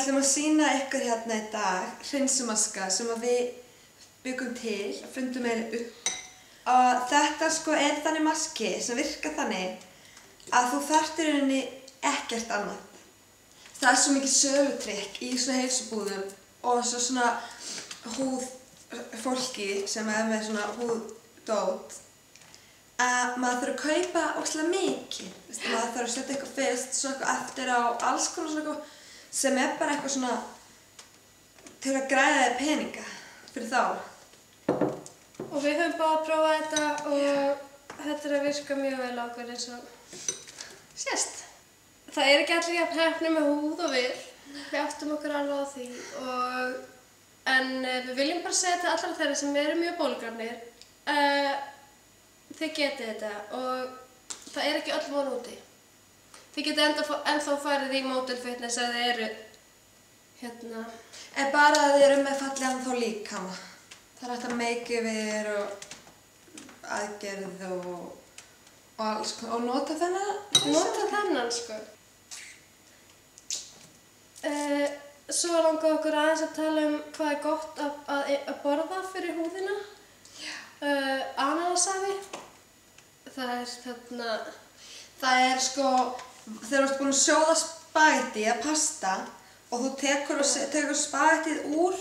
ætlum að sýna ykkur hérna í dag hreinsumaska sem við byggum til, fundum eiginlega upp. Og þetta sko er þannig maski sem virkar þannig að þú þarft í rauninni ekkert annað. Það er svo mikið sölutrykk í svona heilsubúðum og svo svona húðfólki sem er með svona húðdót að maður þarf að kaupa ógeðslega mikið. Maður þarf að setja eitthvað fyrst, svo eitthvað eftir á, alls konar svona eitthvað sem er bara eitthvað svona til að græða þér peninga fyrir þá. Og við höfum bara að prófa þetta og þetta er að virka mjög vel á okkur eins og sést. Það er ekki allir jafn heppnir með húð og við áttum okkur alveg á því en við viljum bara segja til allra þeirra sem eru mjög bólgjarnir þið getið þetta og það er ekki öll von úti. Þið getið ennþá farið í model fitness ef þið eru hérna. En bara að þið eru með fallegan þá líkama. Það er hægt að make yfir og aðgerð og alls konar. Og nota þennan? Nota þennan sko. Svo langar okkur aðeins að tala hvað er gott að borða fyrir húðina. Ananasafi. Það er þarna. Það er sko, þegar þú ert búin að sjóða spagettí eða pasta og þú tekur spagettið úr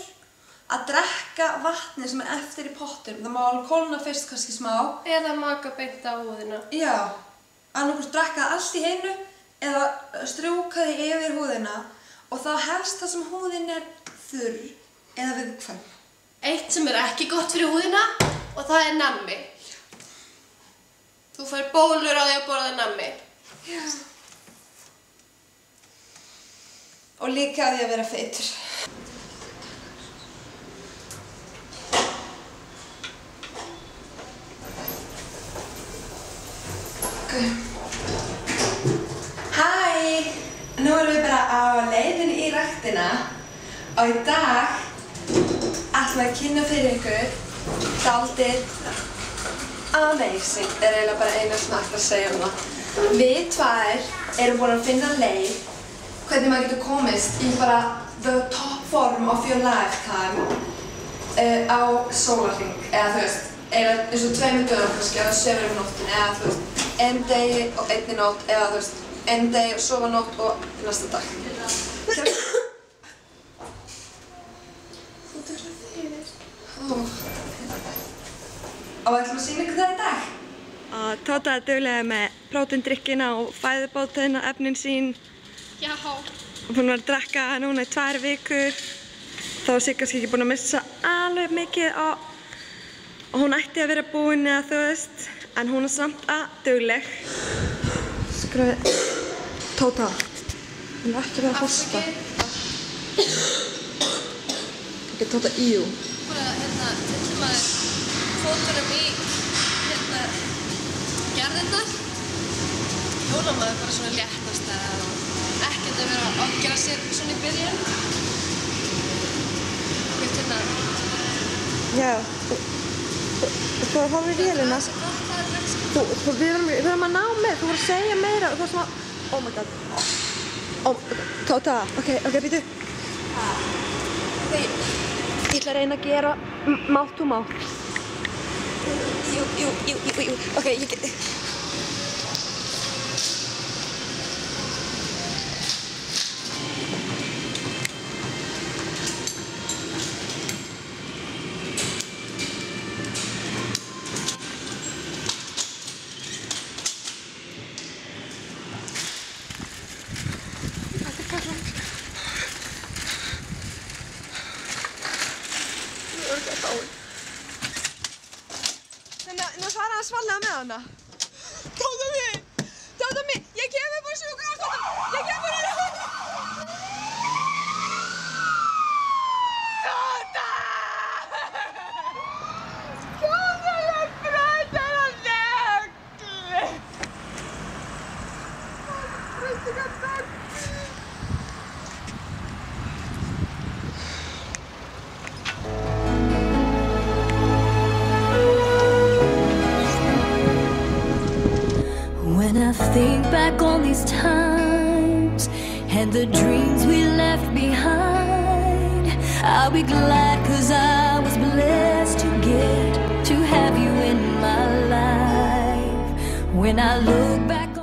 að drekka vatnið sem er eftir í pottinum. Það má alveg kólna fyrst kannski smá. Eða maka beint á húðina. Já, annarkvort drekka það allt í einu eða strjúka því yfir húðina og þá helst það sem húðin er þurr eða viðkvæm. Eitt sem er ekki gott fyrir húðina og það er nammi. Þú fær bólur á því að borða nammi. Já. Og líka á því að vera feitur. Hæ! Nú erum við bara á leiðinni í ræktina og í dag ætlum við að kynna fyrir ykkur dálítið amazing er eiginlega bara eina sem ætti að segja það. Við tvær erum búin að finna leið hvernig maður getur komist í bara the top form of your lifetime á sólarhring eða þú veist, eiginlega eins og 2 dögum kannski eða 7 nóttin eða þú veist, einn degi og einni nótt eða þú veist, einn degi og sofa nótt og næsta dag. Þú tökur það fyrir. Og við ætlum að sýna ykkur það í dag. Tóta er duglega með próteindrykkina og fæðubótina, efnin sín. Já. Og búin að drekka núna í 2 vikur. Þá er Sigga kannski ekki búin að missa alveg mikið og hún ætti að vera búin eða þú veist, en hún er samt dugleg. Skröfi. Tóta, hún er ekki að vera að hosta. Ok, Tóta, íjú. Bara tillum maður fótunum í gerðirnar. Hjóla maður bara svona léttast og ekkert að vera að gera sér svona í byrjun. Já, þú horfir í vélina. Við erum að ná með, þú voru að segja meira og þú var svona, oh my god. Tóta, ok, býtu. Ég ætla að reyna að gera mouth to mouth. Jú, ok, ég get... Nú fara að svallega með hana. Tóta mín, ég kem upp á sjúkrahús, ég kem bara hérna. Tóta! Tóta, ég braut hana negli. Braut hana negli. When I think back on these times and the dreams we left behind I'll be glad 'cause I was blessed to have you in my life. When I look back